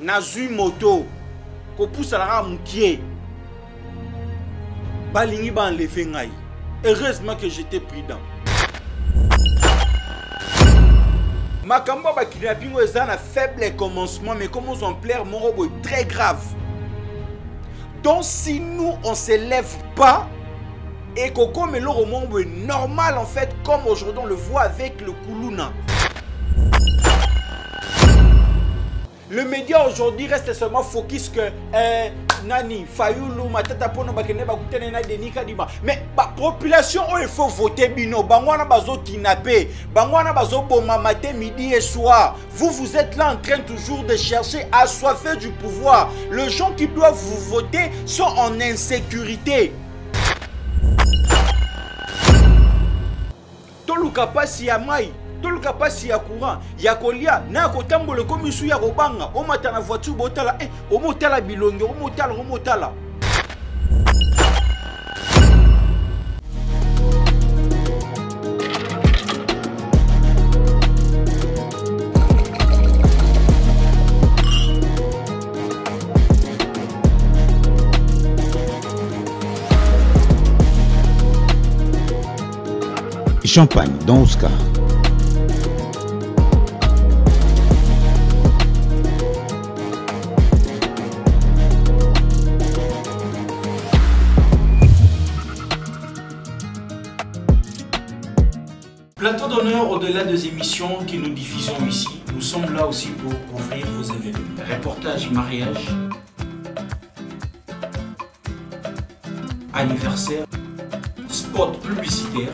nazui moto ko pousse la mukie balingi ba enlever ngai. Heureusement que j'étais prudent. Makambo ba kidnapping eza na faible commencement mais comme aux ampleurs morobo très grave. Donc si nous on se lève pas et Coco Melo Romombo est normal en fait comme aujourd'hui on le voit avec le Koulouna. Le média aujourd'hui reste seulement focus que Nani, Fayoulou, Matata Pono, Bakene, Bakutene, Denis Kadiba. Mais la population, il faut voter Bino. Bangwana bazo kidnappé. Bangwana bazo boma matin, midi et soir. Vous êtes là en train toujours de chercher à assoiffer du pouvoir. Les gens qui doivent vous voter sont en insécurité. Toluka pasi ya mai. Toluka pasi ya courant ya kolia na kotambola ko misu ya kobanga o mata na voiture botala o motala bilonge o motala. Champagne dans Oscar. Plateau d'honneur au-delà des émissions que nous diffusons ici. Nous sommes là aussi pour couvrir vos événements. Reportage mariage, anniversaire, spot publicitaire,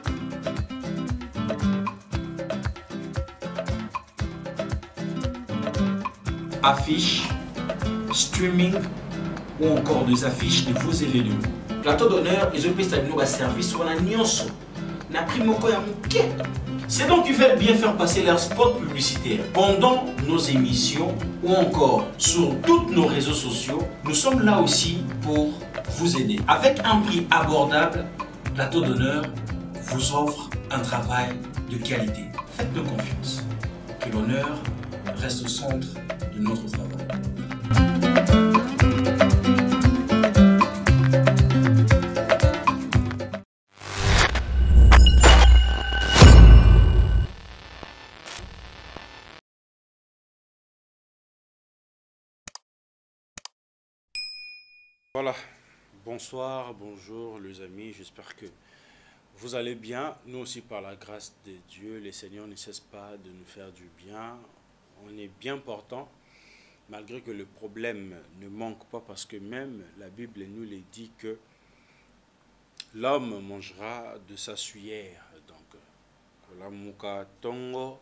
affiches, streaming ou encore des affiches de vos événements. Plateau d'honneur, ils ont payé un service ou un nyonso. C'est donc qu'ils veulent bien faire passer leurs spots publicitaires pendant nos émissions ou encore sur tous nos réseaux sociaux. Nous sommes là aussi pour vous aider. Avec un prix abordable, Plateau d'honneur vous offre un travail de qualité. Faites-nous confiance. Que l'honneur reste au centre de notre travail. Voilà, bonsoir, bonjour les amis, j'espère que vous allez bien. Nous aussi par la grâce de Dieu, le Seigneur ne cesse pas de nous faire du bien. On est bien portant, malgré que le problème ne manque pas, parce que même la Bible nous le dit que l'homme mangera de sa sueur. Donc, kolamuka tongo,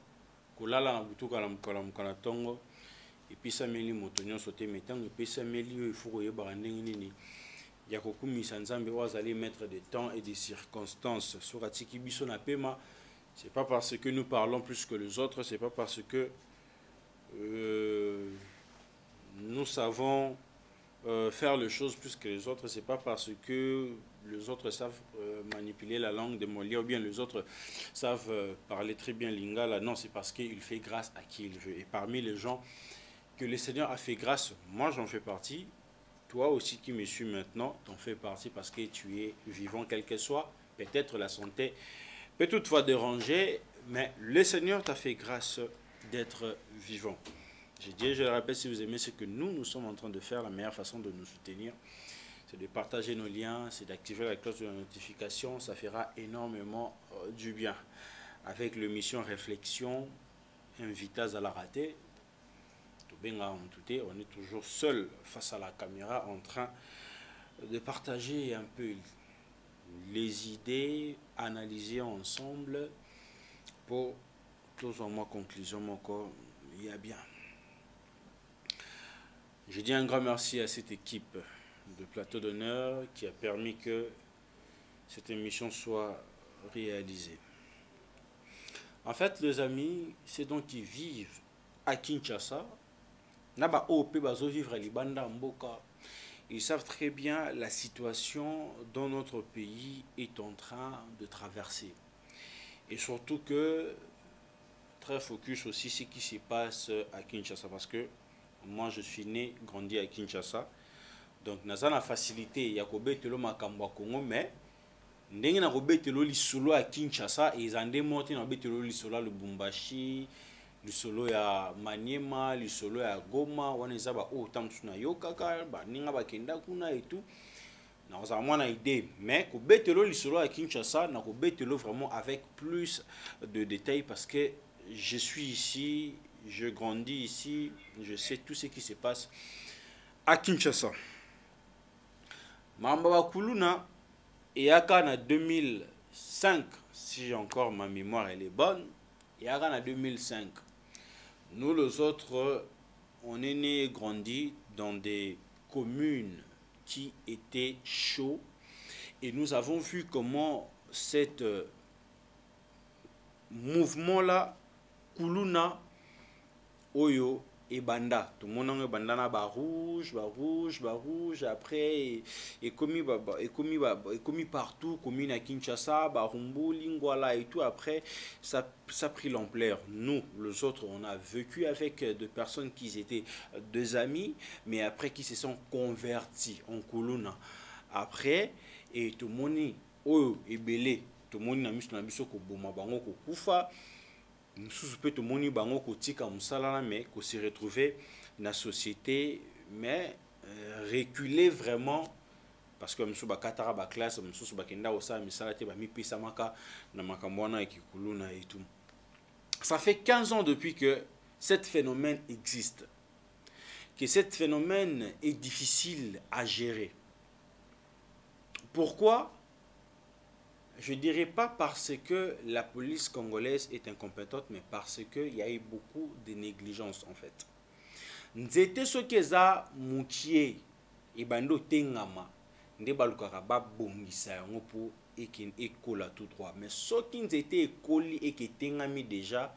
kolala butuka la tongo. Et puis ça meli motonyo sauté mettant et puis ça meli il faut que yeba ndenge nini ya kokumisa nzambe wazali mettre des temps et des circonstances sur atiki biso na pema. C'est pas parce que nous parlons plus que les autres, c'est pas parce que nous savons faire les choses plus que les autres, c'est pas parce que les autres savent manipuler la langue de Molière ou bien les autres savent parler très bien lingala. Non, c'est parce qu'il fait grâce à qui il veut. Et parmi les gens que le Seigneur a fait grâce, moi j'en fais partie, toi aussi qui me suis maintenant, t'en fais partie parce que tu es vivant, quel que soit, peut-être la santé peut toutefois déranger, mais le Seigneur t'a fait grâce d'être vivant. Je dis, je le rappelle, si vous aimez ce que nous sommes en train de faire, la meilleure façon de nous soutenir, c'est de partager nos liens, c'est d'activer la cloche de la notification, ça fera énormément du bien. Avec l'émission Réflexion, Invitas à la rater, on est toujours seul face à la caméra en train de partager un peu les idées, analyser ensemble pour tous en moi conclusion encore il y a bien. Je dis un grand merci à cette équipe de Plateau d'honneur qui a permis que cette émission soit réalisée. En fait, les amis, c'est donc qui vivent à Kinshasa. Ils savent très bien la situation dont notre pays est en train de traverser. Et surtout que, très focus aussi ce qui se passe à Kinshasa. Parce que moi je suis né, grandi à Kinshasa. Donc naza na facilité ya kobetelo makambo ya Congo, mais ndenge na kobetelo lisolo à Kinshasa ezande monte na betelo lisolo Lubumbashi, lisolo ya Maniema, lisolo ya Goma, wana eza ba o tamtu na yokaka ba ninga bakenda kuna et tout. Na oza mwana idée, mais kobetelo lisolo à Kinshasa na kobetelo vraiment avec plus de détails parce que je suis ici, je grandis ici, je sais tout ce qui se passe à Kinshasa. Mamba Bakuluna eyaka na 2005, si encore ma mémoire elle est bonne, eyaka na 2005. Nous les autres, on est nés et grandis dans des communes qui étaient chaudes et nous avons vu comment cet mouvement-là, Kuluna, Oyo, et banda, tout le monde a banda na ba rouge, après et commis partout, commis à Kinshasa, ba Rumbu, Lingwala et tout, après ça a pris l'ampleur. Nous, les autres, on a vécu avec des personnes qui étaient deux amis, mais après qui se sont convertis en Kuluna. Après, et tout le monde est belé, tout le monde a mis sur la biso ko boma bango ko kufa. Nous peut tout le monde bango kotika musala mais qu'on se retrouver dans la société mais reculer vraiment parce que monsieur bakatara ba classe monsieur bakenda osa misala te ba mi pisa maka na makambona ekikuluna et tout. Ça fait 15 ans depuis que cet phénomène existe. Que cet phénomène est difficile à gérer. Pourquoi? Je ne dirais pas parce que la police congolaise est incompétente, mais parce qu'il y a eu beaucoup de négligence en fait. Nzete sokeza moutier et bando tengama nde balukaka ba bongisa yango pour ekola tout droit. Mais soki nzete ekoli et tengami déjà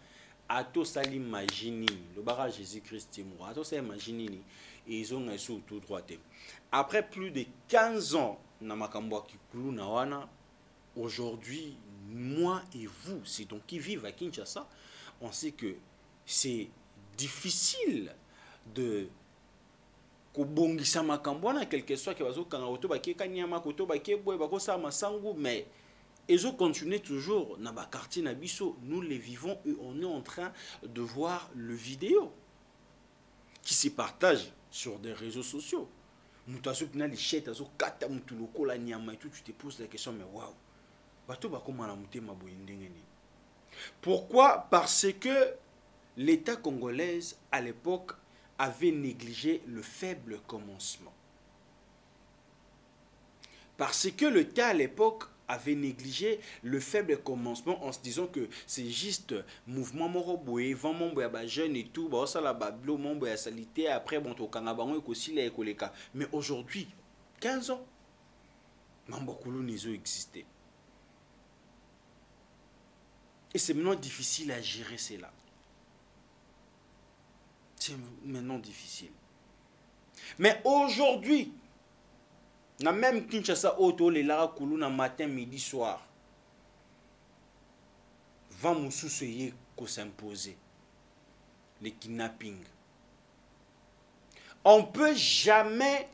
ato sali imagine le barrage Jésus-Christ mo ato sali imagine et ils ont sur tout droit. Après plus de 15 ans na makambo kikulu na wana. Aujourd'hui, moi et vous, c'est donc qui vivent à Kinshasa, on sait que c'est difficile de kobongisa makambona quelque soit que bazo kanga auto baké kanyama koto baké boy bako sa masangu mais ils ont continué toujours na ba quartier na biso, nous les vivons et on est en train de voir le vidéo qui se partage sur des réseaux sociaux. Mutaso pina li chet azo kata mutuloko la nyama et tout, tu te poses la question mais waouh. Pourquoi? Parce que l'État congolais à l'époque avait négligé le faible commencement. Parce que l'État à l'époque avait négligé le faible commencement en se disant que c'est juste mouvement moroboé, vent mon boya jeune et tout, bah ça la bablo mon boya salité après bon to kangabango et aussi les écoleka. Mais aujourd'hui, 15 ans, Mambokulu nizo existé. Et c'est maintenant difficile à gérer cela. C'est maintenant difficile. Mais aujourd'hui, na même Kinshasa auto les lara kuluna matin, midi, soir. Va moussoussoyer qu'on s'imposer. Les kidnappings. On peut jamais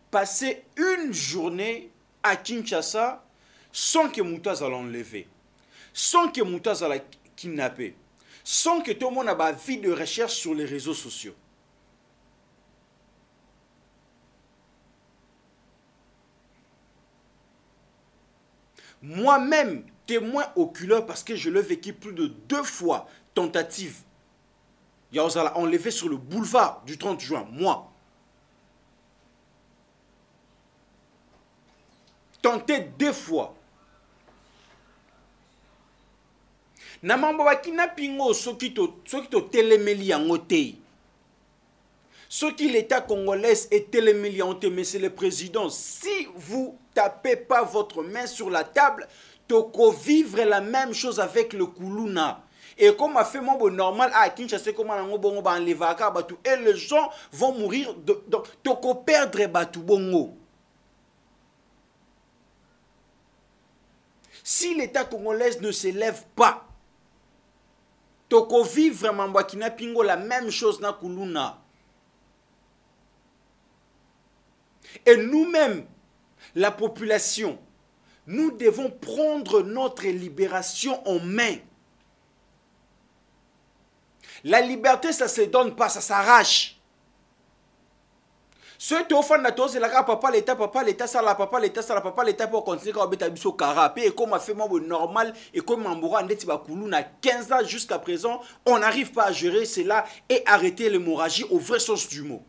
passer une journée à Kinshasa sans que Moutaz à l'enlever. Sans que Moutaz a la kidnappé, sans que tout le monde ait une vie de recherche sur les réseaux sociaux. Moi-même, témoin oculaire, parce que je l'ai vécu plus de 2 fois, tentative. Il y a enlevé sur le boulevard du 30 juin, moi. Tenté 2 fois. Na mambo ba kidnappingo soki to telemeli yango te. Soki l'État congolais est telemeli yango te, mais c'est le président. Si vous tapez pas votre main sur la table, toko vivre la même chose avec le Kuluna. Et comme a fait mon bon normal à Kinshasa, comme on bongo ba enlevaka batu et les gens vont mourir toko perdre batu bongo. Si l'État congolais ne s'élève pas, toko vivre vraiment kidnappingo la même chose na Kuluna. Et nous-mêmes, la population, nous devons prendre notre libération en main. La liberté, ça ne se donne pas, ça s'arrache. Ceux qui ont fait papa l'État, ça la papa l'État pour continuer à faire des carapé. Et comme on fait normal, et comme on a 15 ans jusqu'à présent, on n'arrive pas à gérer cela et arrêter l'hémorragie au vrai sens du mot.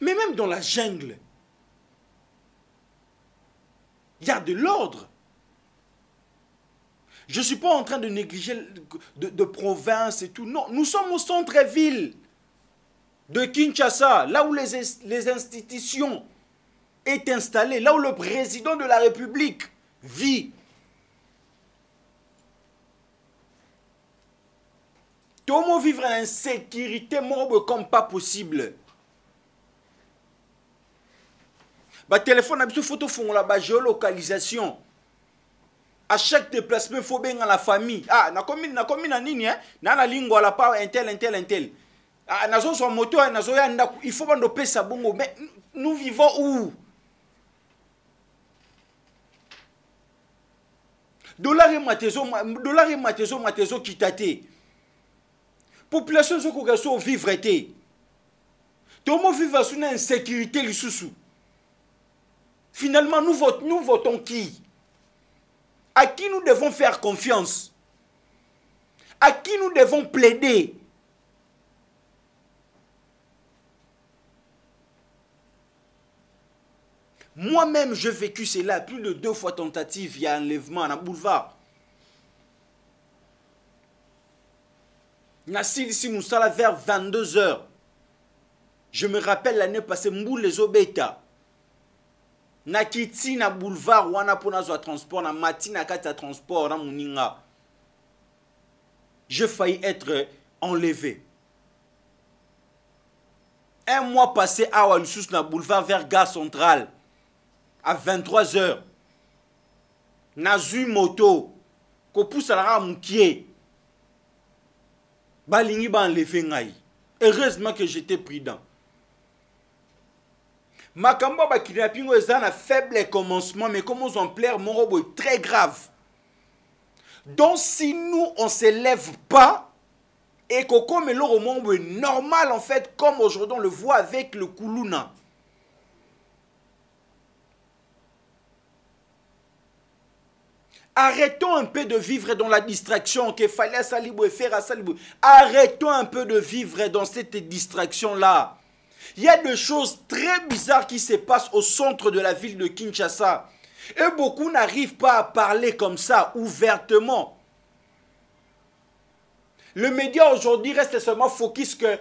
Mais même dans la jungle, il y a de l'ordre. Je ne suis pas en train de négliger de province et tout. Non, nous sommes au centre-ville de Kinshasa, là où les institutions sont installées, là où le président de la République vit. Comment vivre en insécurité comme pas possible? Bah téléphone a photo font la géolocalisation. À chaque déplacement, il faut bien la famille. Ah, na commune na nini hein? Na la lingua la part intel. Ah, nazo son moto, nazo ya ndaku. Il faut pas nous payer ça bongo. Mais nous vivons où? Dollar et matezo kitate. Population zo ko vivre été. Tout le monde vivre sous une insécurité li sous. Finalement, nous votons qui? À qui nous devons faire confiance? À qui nous devons plaider? Moi-même, j'ai vécu cela plus de 2 fois tentative. Il y a enlèvement à boulevard. Nassil ici Moussala vers 22 h. Je me rappelle l'année passée, Mboul les Obeta. Nakiti na boulevard wana pona zo transport na matina kata transport na muninga. J'ai failli être enlevé. Un mois passé à Walussus na boulevard vers Gare Centrale à 23 h. Nazu moto ko poussa la mukie. Balingi ba enlevé ngai. Heureusement que j'étais prudent. Makamba ba kidnapping est un faible commencement, mais comme on plaire, mon robot est très grave. Donc si nous on se lève pas et que comme le est normal en fait, comme aujourd'hui on le voit avec le Koulouna. Arrêtons un peu de vivre dans la distraction qu'il fallait salibou et faire à salibou. Arrêtons un peu de vivre dans cette distraction-là. Il y a des choses très bizarres qui se passent au centre de la ville de Kinshasa. Et beaucoup n'arrivent pas à parler comme ça, ouvertement. Le média aujourd'hui reste seulement focus que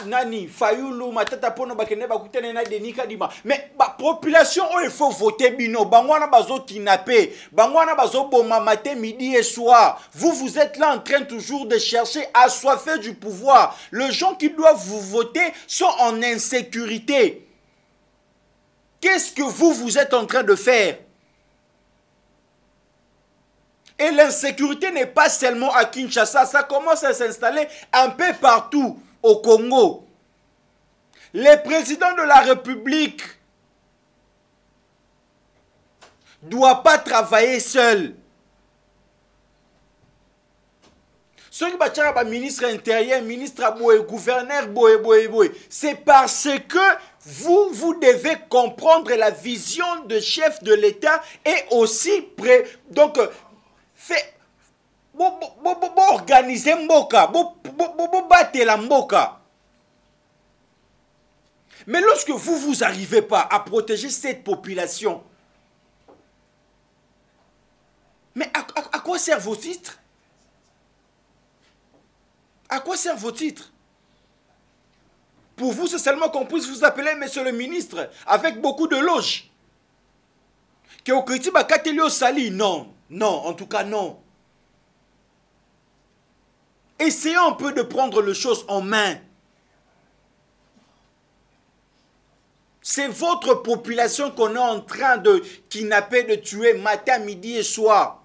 Nani, Fayoulou, Matata Pono, Bakene, Bakutene, Denika, Dima. Mais la population, il faut voter bino. Bangwana bazo kidnappé. Bangwana bazo boma matin, midi et soir. Vous êtes là en train toujours de chercher à assoiffer du pouvoir. Les gens qui doivent vous voter sont en insécurité. Qu'est-ce que vous êtes en train de faire? Et l'insécurité n'est pas seulement à Kinshasa, ça commence à s'installer un peu partout au Congo. Les présidents de la République ne doivent pas travailler seuls. Ceux qui sont ministre intérieur, ministre Aboé, gouverneur Boé, c'est parce que vous devez comprendre la vision de chef de l'État et aussi donc fait organiser mboka, battre la mboka. Mais lorsque vous n'arrivez pas à protéger cette population, mais à quoi servent vos titres? À quoi servent vos titres? Pour vous, c'est seulement qu'on puisse vous appeler monsieur le ministre avec beaucoup de loges. Que au critique Katelio Sali, non. Non, en tout cas, non. Essayons un peu de prendre les choses en main. C'est votre population qu'on est en train de kidnapper, de tuer matin, midi et soir.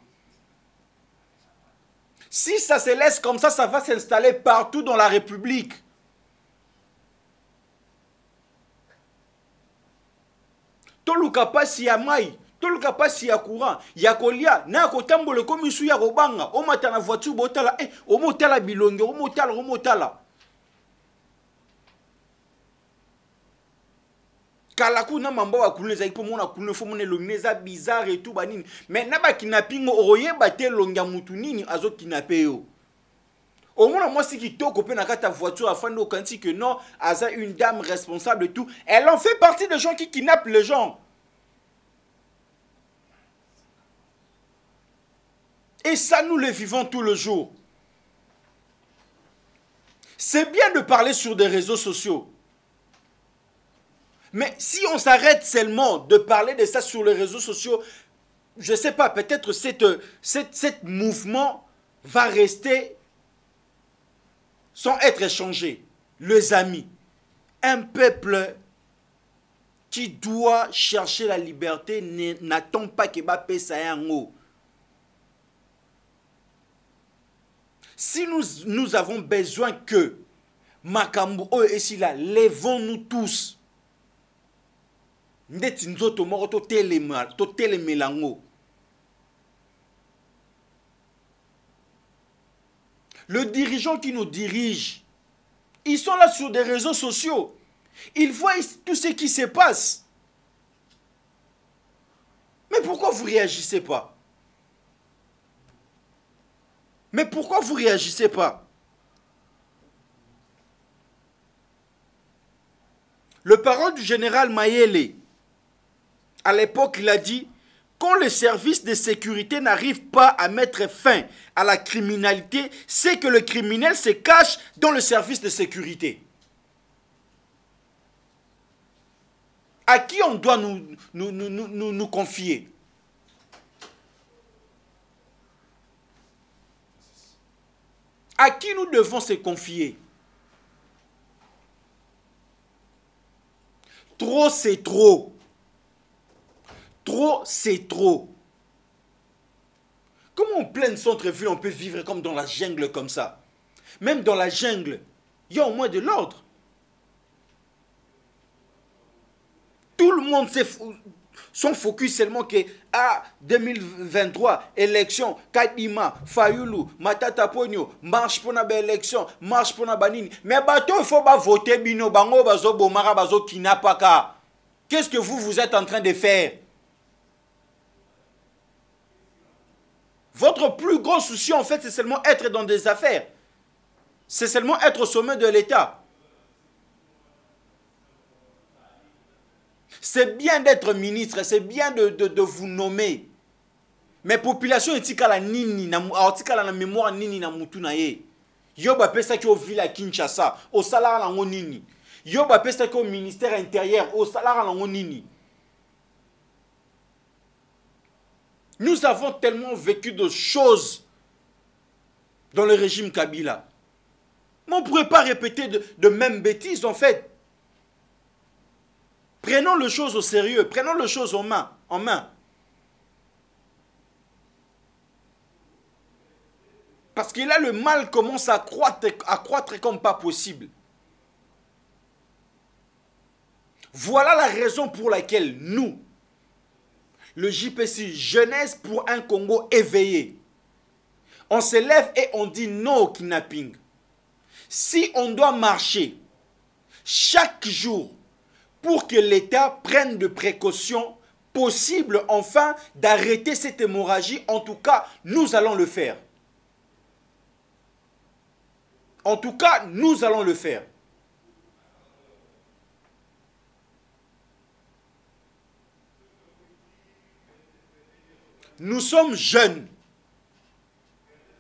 Si ça se laisse comme ça va s'installer partout dans la République. toluka pasi ya mai, toluka pasi ya courant, ya kolia, na kotambola komi su ya robanga, o mata na voiture botala, o motala bilonge, o motala. Kalaku na mamba wa kuleza ipo mona kulne fo mona longneza bizarre et tout banini. Mais na ba kidnapping oye bate longa mutu nini azo kidnapper yo. Au moins moi si qui toko pe na kata voiture afin de kanti que non, aza une dame responsable et tout. Elle en fait partie des gens qui kidnappent les gens. Et ça nous le vivons tout le jour. C'est bien de parler sur des réseaux sociaux. Mais si on s'arrête seulement de parler de ça sur les réseaux sociaux, je ne sais pas, peut-être cet mouvement va rester sans être échangé. Les amis, un peuple qui doit chercher la liberté n'attend pas que Mbappé ça en haut. Si nous avons besoin que Makambo et si là, levons-nous tous. Le dirigeant qui nous dirige, ils sont là sur des réseaux sociaux. Ils voient tout ce qui se passe. Mais pourquoi vous ne réagissez pas? Mais pourquoi vous ne réagissez pas? Le parent du général Mayele, à l'époque, il a dit, quand les services de sécurité n'arrivent pas à mettre fin à la criminalité, c'est que le criminel se cache dans le service de sécurité. À qui on doit nous confier? À qui nous devons se confier? Trop, c'est trop. Trop, c'est trop. Comment en pleine centre-ville, on peut vivre comme dans la jungle comme ça? Même dans la jungle, il y a au moins de l'ordre. Tout le monde son focus seulement que 2023, élection, Kadima, Fayoulou, Matata Pogno, marche pour la élection, marche pour la banine. Mais bateau, il faut pas voter bino, bango, bazo, bomara, bazo, kinapaka. Qu'est-ce que vous êtes en train de faire? Votre plus gros souci, en fait, c'est seulement être dans des affaires. C'est seulement être au sommet de l'État. C'est bien d'être ministre, c'est bien de vous nommer. Mais population est la nini, la mémoire nini na mutu na ye. Yoba pesa ki au villa Kinshasa, au salaire la nini. Yoba pesa ki au ministère intérieur, au salaire la nini. Nous avons tellement vécu de choses dans le régime Kabila. Mais on ne pourrait pas répéter de mêmes bêtises en fait. Prenons les choses au sérieux, prenons les choses en main. Parce que là, le mal commence à croître comme pas possible. Voilà la raison pour laquelle nous, le JPC, Jeunesse pour un Congo éveillé, on se lève et on dit non au kidnapping. Si on doit marcher chaque jour pour que l'État prenne de précautions possibles, enfin, d'arrêter cette hémorragie, en tout cas, nous allons le faire. En tout cas, nous allons le faire. Nous sommes jeunes,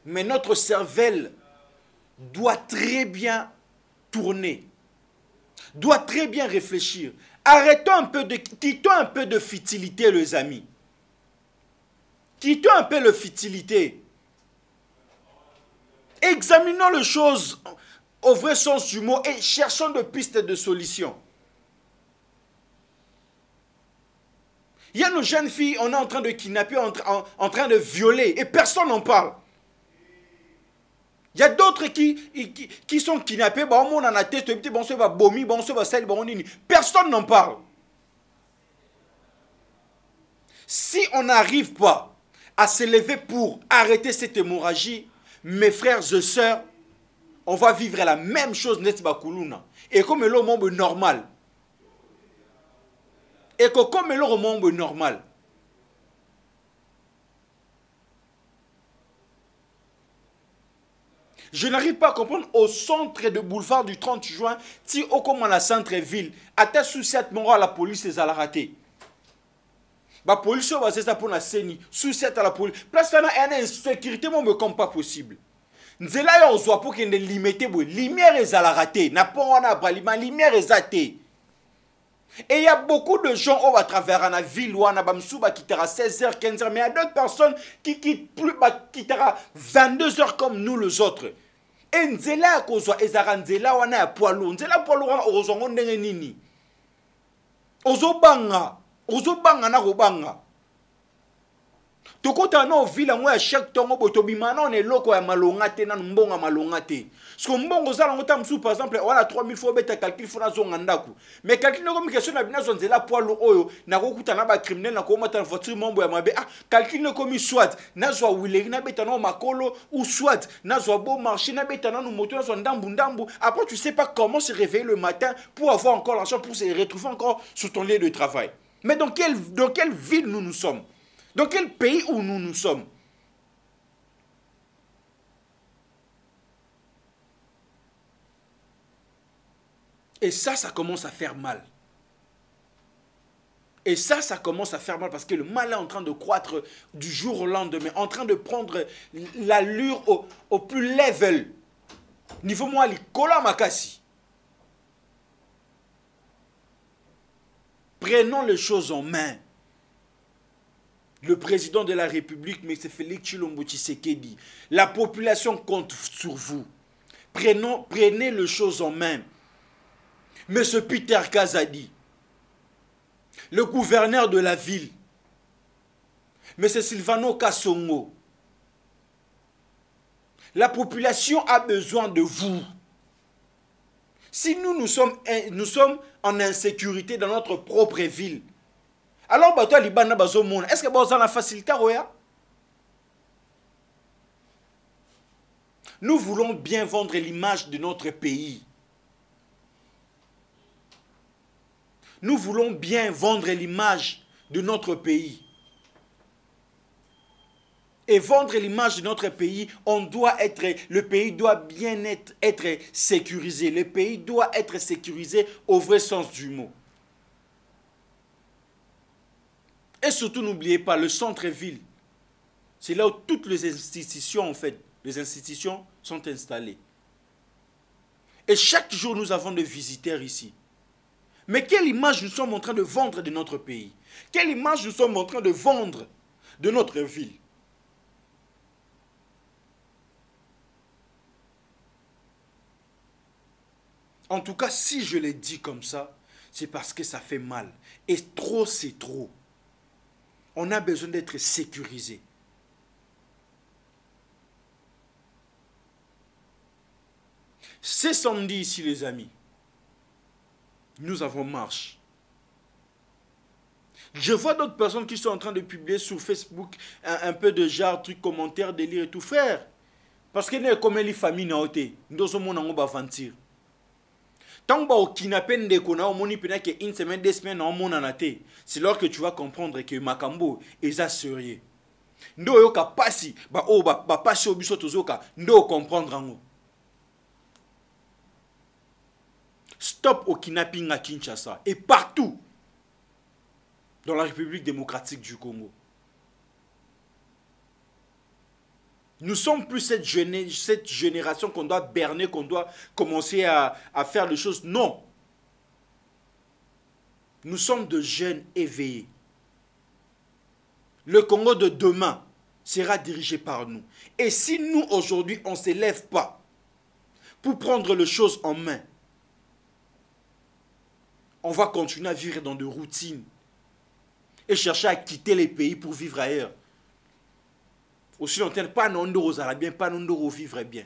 mais notre cervelle doit très bien tourner, doit très bien réfléchir. Quittons un peu de futilité, les amis. Quittons un peu de futilité. Examinons les choses au vrai sens du mot et cherchons des pistes de solutions. Il y a nos jeunes filles, on est en train de kidnapper, en train de violer, et personne n'en parle. Il y a d'autres qui sont kidnappés, personne n'en parle. Si on n'arrive pas à se lever pour arrêter cette hémorragie, mes frères et sœurs, on va vivre la même chose net bakuluna. Et comme le monde normal. Et comme le monde normal. Je n'arrive pas à comprendre au centre de boulevard du 30 juin, si au comme la centre-ville, à ta sous cette morale, la police les a raté. La police va c'est ça pour la CENI, sous cette à la police. Place là, il y a une insécurité, moi, me comme pas possible. Nzela on soit pour qu'il ne limite pas, lumière est à la raté, n'a pas on a pas lumière est athée. Et il y a beaucoup de gens qui vont à travers la ville où on a Bamsouba qui quittera 16h, 15h, mais il y a d'autres personnes qui quittent plus, quittera 22h comme nous les autres. Et Nzela qu'on soit Ezara Nzela on a poilou, Nzela poilou on ozongo ndenge nini. Ozobanga na robanga. Tokota na villa moi chaque tongo botobima na on est loko ya malongate na mbonga malongate. Parce que mbongo za ngota msu par exemple on a 3000 fois beta calcul fona zonga ndaku. Mais calcul no communication na bina zonzela poilo oyo na kokuta na ba criminel na ko mata voiture mombo ya mabe calcul no komi soit na zo wileri na beta na makolo ou soit na zo beau marché na beta na moto na zo ndambu. Après tu sais pas comment se réveiller le matin pour avoir encore l'argent pour se retrouver encore sur ton lieu de travail. Mais dans quelle ville nous sommes? Dans quel pays où nous sommes? Et ça commence à faire mal. Et ça commence à faire mal parce que le mal est en train de croître du jour au lendemain, en train de prendre l'allure au plus level. Niveau moi, les kola makasi. Prenons les choses en main. Le président de la République, M. Félix Tshilombo Tshisekedi, la population compte sur vous. Prenez les choses en main. M. Peter Kazadi, le gouverneur de la ville, M. Silvano Kasongo, la population a besoin de vous. Si nous sommes en insécurité dans notre propre ville, alors, est-ce que vous avez la facilité? Nous voulons bien vendre l'image de notre pays. Nous voulons bien vendre l'image de notre pays. Et vendre l'image de notre pays, le pays doit bien être sécurisé. Le pays doit être sécurisé au vrai sens du mot. Et surtout, n'oubliez pas, le centre-ville, c'est là où toutes les institutions, en fait, les institutions sont installées. Et chaque jour, nous avons des visiteurs ici. Mais quelle image nous sommes en train de vendre de notre pays? Quelle image nous sommes en train de vendre de notre ville? En tout cas, si je l'ai dit comme ça, c'est parce que ça fait mal. Et trop, c'est trop. On a besoin d'être sécurisé. C'est samedi ici, les amis. Nous avons marche. Je vois d'autres personnes qui sont en train de publier sur Facebook un peu de genre, trucs, commentaires, délire et tout. Frère, parce que nous sommes comme les familles, nous sommes en train d'aventure. Tant que tu kidnappes une semaine, 2 semaines, c'est là que tu vas comprendre que Makambo est sérieux. Ndo yoka pasi, pasi obiso tozoka, ndo comprendre. Stop au kidnapping à Kinshasa et partout dans la République démocratique du Congo. Nous sommes plus cette génération qu'on doit berner, qu'on doit commencer à faire les choses. Non. Nous sommes de jeunes éveillés. Le Congo de demain sera dirigé par nous. Et si nous, aujourd'hui, on ne s'élève pas pour prendre les choses en main, on va continuer à vivre dans des routines et chercher à quitter les pays pour vivre ailleurs. Aussi longtemps, pas non aux Arabiens, pas non aux vivre bien.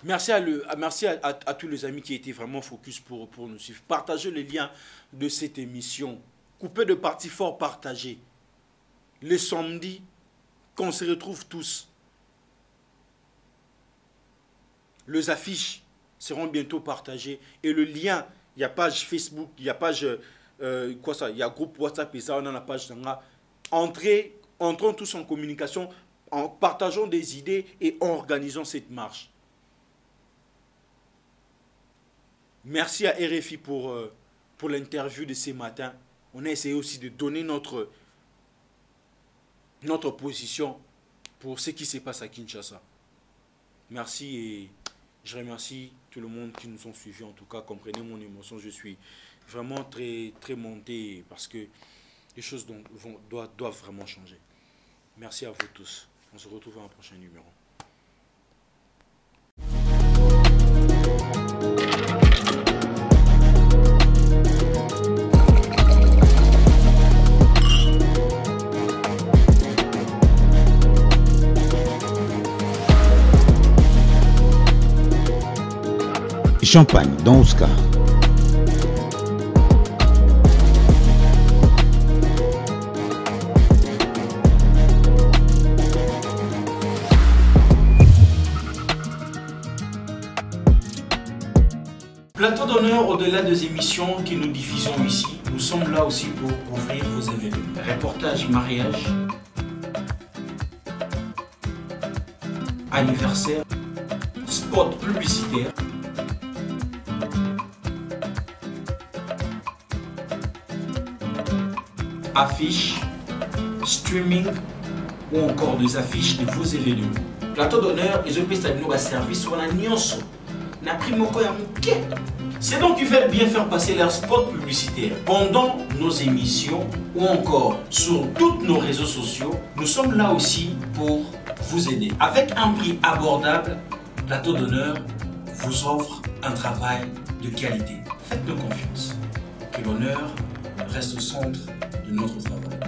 Merci à tous les amis qui étaient vraiment focus pour nous suivre. Partagez les liens de cette émission. Coupez de parties fort partagées. Les samedis, qu'on se retrouve tous. Les affiches seront bientôt partagées. Et le lien, il y a page Facebook, il y a page... il y a groupe WhatsApp et ça, on a la page Tanga. Entrons tous en communication, en partageant des idées et en organisant cette marche. Merci à RFI pour l'interview de ce matin. On a essayé aussi de donner notre position pour ce qui se passe à Kinshasa. Merci et je remercie tout le monde qui nous ont suivis. En tout cas, comprenez mon émotion. Je suis vraiment très, très monté parce que les choses doivent vraiment changer. Merci à vous tous. On se retrouve dans un prochain numéro. Champagne dans Oscar. Plateau d'honneur, au-delà des émissions que nous diffusons ici, nous sommes là aussi pour couvrir vos événements. Reportage mariage, anniversaire, spot publicitaire, affiches, streaming ou encore des affiches de vos événements. Plateau d'honneur, ils ont fait service sur la nyonso. C'est donc qu'ils veulent bien faire passer leurs spots publicitaires pendant nos émissions ou encore sur tous nos réseaux sociaux. Nous sommes là aussi pour vous aider. Avec un prix abordable, Plateau d'honneur vous offre un travail de qualité. Faites-nous confiance. Que l'honneur reste au centre de notre travail.